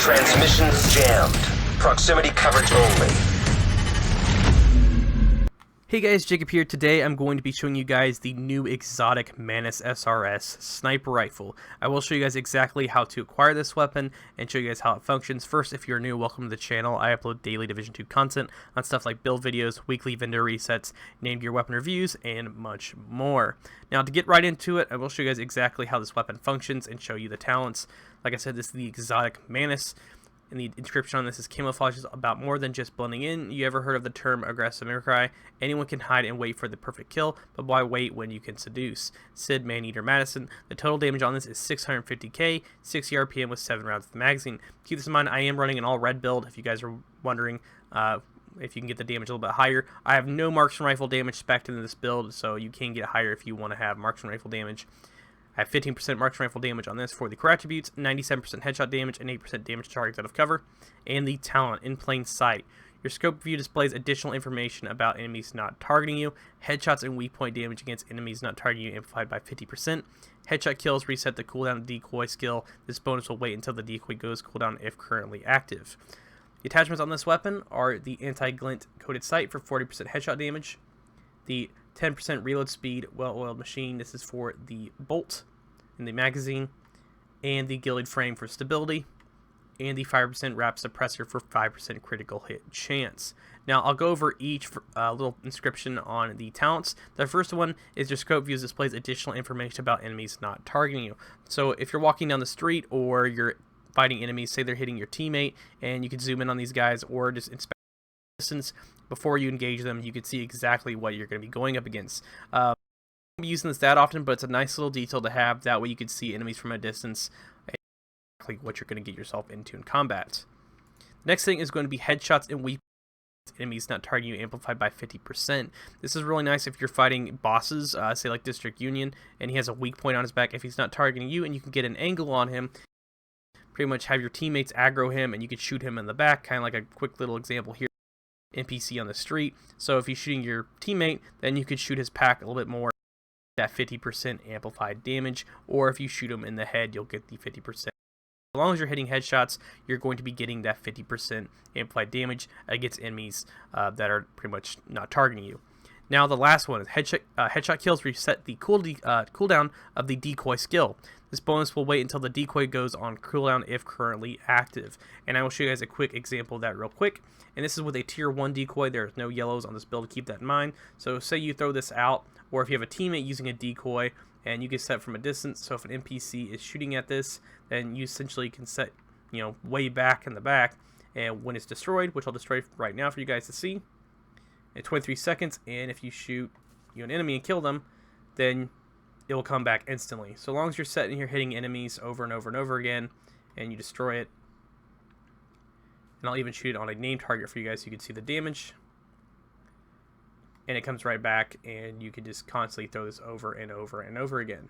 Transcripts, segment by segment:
Transmissions jammed. Proximity coverage only. Hey guys, Jacob here. Today I'm going to be showing you guys the new exotic Mantis SRS sniper rifle. I will show you guys exactly how to acquire this weapon and show you guys how it functions. First, if you're new, welcome to the channel. I upload daily Division 2 content on stuff like build videos, weekly vendor resets, named gear weapon reviews, and much more. Now to get right into it, I will show you guys exactly how this weapon functions and show you the talents. Like I said, this is the exotic Mantis. And the inscription on this is camouflage is about more than just blending in. You ever heard of the term aggressive mimicry? Anyone can hide and wait for the perfect kill, but why wait when you can seduce? Sid Maneater Madison. The total damage on this is 650k, 60 RPM with 7 rounds of the magazine. Keep this in mind, I am running an all red build if you guys are wondering if you can get the damage a little bit higher. I have no marksman rifle damage spec'd into this build, so you can get higher if you want to have marksman rifle damage. I have 15% marksman rifle damage on this for the core attributes, 97% headshot damage, and 8% damage to targets out of cover. And the talent, in plain sight. Your scope view displays additional information about enemies not targeting you. Headshots and weak point damage against enemies not targeting you amplified by 50%. Headshot kills reset the cooldown decoy skill. This bonus will wait until the decoy goes cooldown if currently active. The attachments on this weapon are the anti-glint coated sight for 40% headshot damage. The 10% reload speed, well-oiled machine. This is for the bolt in the magazine, and the gilded frame for stability, and the 5% wrap suppressor for 5% critical hit chance. Now I'll go over each little inscription on the talents. The first one is your scope views displays additional information about enemies not targeting you. So if you're walking down the street or you're fighting enemies, say they're hitting your teammate, and you can zoom in on these guys or just inspect distance before you engage them, you can see exactly what you're going to be going up against. I won't be using this that often, but it's a nice little detail to have. That way you can see enemies from a distance and exactly what you're going to get yourself into in combat. The next thing is going to be headshots and weak enemies not targeting you amplified by 50%. This is really nice if you're fighting bosses, say like District Union, and he has a weak point on his back. If he's not targeting you and you can get an angle on him, pretty much have your teammates aggro him and you can shoot him in the back, kind of like a quick little example here. NPC on the street. So if you're shooting your teammate, then you could shoot his pack a little bit more, that 50% amplified damage, or if you shoot him in the head, you'll get the 50%. As long as you're hitting headshots, you're going to be getting that 50% amplified damage against enemies that are pretty much not targeting you. Now the last one is headshot kills reset the cooldown of the decoy skill. This bonus will wait until the decoy goes on cooldown if currently active. And I will show you guys a quick example of that real quick. And this is with a tier 1 decoy. There's no yellows on this build, keep that in mind. So say you throw this out, or if you have a teammate using a decoy and you get set from a distance, so if an NPC is shooting at this, then you essentially can set, way back in the back, and when it's destroyed, which I'll destroy right now for you guys to see, in 23 seconds, and if you shoot an enemy and kill them, then it will come back instantly. So long as you're sitting here hitting enemies over and over and over again, and you destroy it, and I'll even shoot it on a named target for you guys so you can see the damage, and it comes right back, and you can just constantly throw this over and over and over again.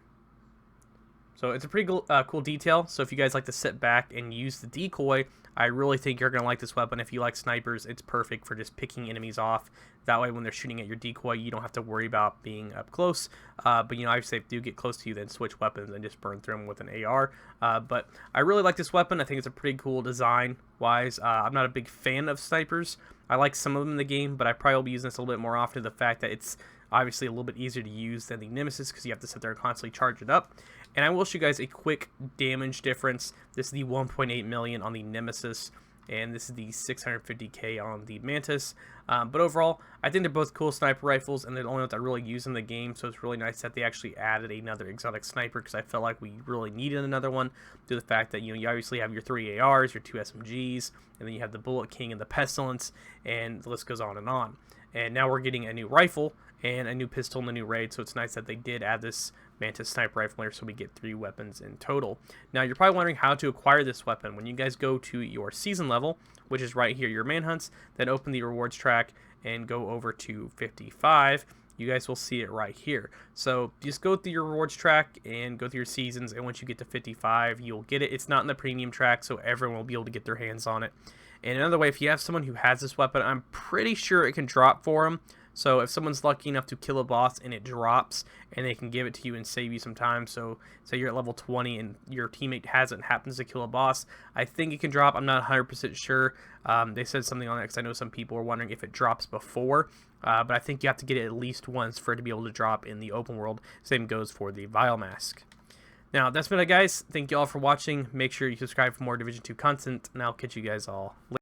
So it's a pretty cool detail. So if you guys like to sit back and use the decoy, I really think you're going to like this weapon. If you like snipers, it's perfect for just picking enemies off. That way when they're shooting at your decoy, you don't have to worry about being up close. But obviously if they do get close to you, then switch weapons and just burn through them with an AR. But I really like this weapon. I think it's a pretty cool design-wise. I'm not a big fan of snipers. I like some of them in the game, but I probably will be using this a little bit more often. The fact that it's obviously a little bit easier to use than the Nemesis because you have to sit there and constantly charge it up. And I will show you guys a quick damage difference. This is the 1.8 million on the Nemesis, and this is the 650k on the Mantis. But overall, I think they're both cool sniper rifles, and they're the only ones I really use in the game, so it's really nice that they actually added another exotic sniper, because I felt like we really needed another one, due to the fact that you obviously have your 3 ARs, your 2 SMGs, and then you have the Bullet King and the Pestilence, and the list goes on. And now we're getting a new rifle, and a new pistol in the new raid, so it's nice that they did add this Mantis sniper rifle here, so we get 3 weapons in total. Now you're probably wondering how to acquire this weapon. When you guys go to your season level, which is right here, your manhunts, then open the rewards track and go over to 55, you guys will see it right here. So just go through your rewards track and go through your seasons, and once you get to 55, you'll get it. It's not in the premium track, so everyone will be able to get their hands on it. And another way, if you have someone who has this weapon, I'm pretty sure it can drop for them. So if someone's lucky enough to kill a boss and it drops, and they can give it to you and save you some time, so say you're at level 20 and your teammate happens to kill a boss, I think it can drop. I'm not 100% sure. They said something on that because I know some people were wondering if it drops before, but I think you have to get it at least once for it to be able to drop in the open world. Same goes for the Vile Mask. Now, that's been it, guys. Thank you all for watching. Make sure you subscribe for more Division 2 content, and I'll catch you guys all later.